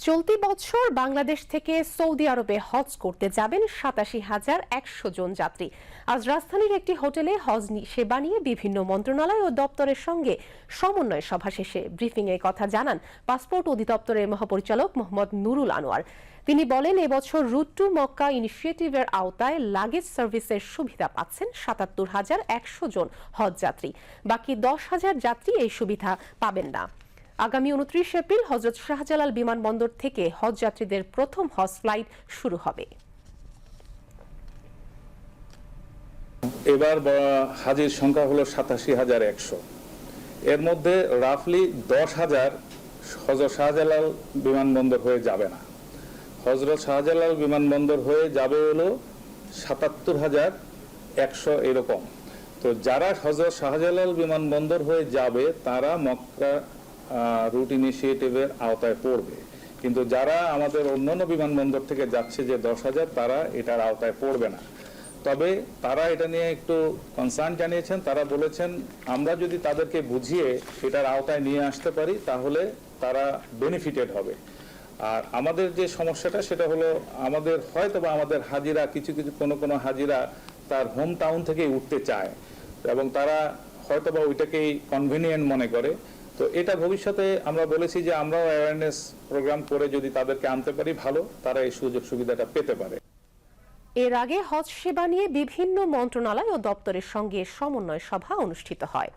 চলতি বছর বাংলাদেশ থেকে সৌদি আরবে হজ করতে যাবেন ৮৭,১০০ জন যাত্রী। আজ রাজধানীর একটি হোটেলে হজ সেবা নিয়ে বিভিন্ন মন্ত্রণালয় ও দপ্তরের সঙ্গে সমন্বয় সভা শেষে ব্রিফিংয়ে কথা জানান পাসপোর্ট অধিদপ্তরের মহাপরিচালক মোহাম্মদ নুরুল আনোয়ার। তিনি বলেন, এবছর রুট টু মক্কা ইনিশিয়েটিভের আওতায় লাগেজ সার্ভিসের সুবিধা পাচ্ছেন ৭৭,১০০ জন হজ যাত্রী। বাকি ১০,০০০ যাত্রী এই সুবিধা পাবেন না। আগামী ২৯ এপ্রিল হযরত শাহজালাল বিমানবন্দর থেকে হজ যাত্রীদের প্রথম হজ ফ্লাইট শুরু হবে। এবার হাজির সংখ্যা হলো ৮৭,১০০। এর মধ্যে রাফলি ১০,০০০ হযরত শাহজালাল বিমানবন্দর হয়ে যাবে না। হযরত শাহজালাল বিমানবন্দর হয়ে যাবে হলো ৭৭,১০০ এরকম। তো যারা হযরত শাহজালাল বিমানবন্দর হয়ে যাবে তারা মক্কা রুট ইনিশিয়েটিভের আওতায় পড়বে, কিন্তু যারা আমাদের অন্যান্য বিমানবন্দর থেকে যাচ্ছে যে ১০,০০০ তারা এটার আওতায় পড়বে না। তবে তারা এটা নিয়ে একটু কনসার্ন জানিয়েছেন। তারা বলেছেন আমরা যদি তাদেরকে বুঝিয়ে এটার আওতায় নিয়ে আসতে পারি তাহলে তারা বেনিফিটেড হবে। আর আমাদের যে সমস্যাটা সেটা হলো আমাদের হয়তোবা আমাদের হাজিরা কিছু কোনো হাজিরা তার হোম টাউন থেকেই উঠতে চায় এবং তারা হয়তোবা ওইটাকেই কনভিনিয়েন্ট মনে করে। তো এটা ভবিষ্যতে আমরা বলেছি যে আমরাও অ্যাওয়ারনেস প্রোগ্রাম করে যদি তাদেরকে আনতে পারি ভালো, তারা এই সুযোগ সুবিধাটা পেতে পারে। এর আগে হজ সেবা নিয়ে বিভিন্ন মন্ত্রণালয় ও দপ্তরের সঙ্গে সমন্বয় সভা অনুষ্ঠিত হয়।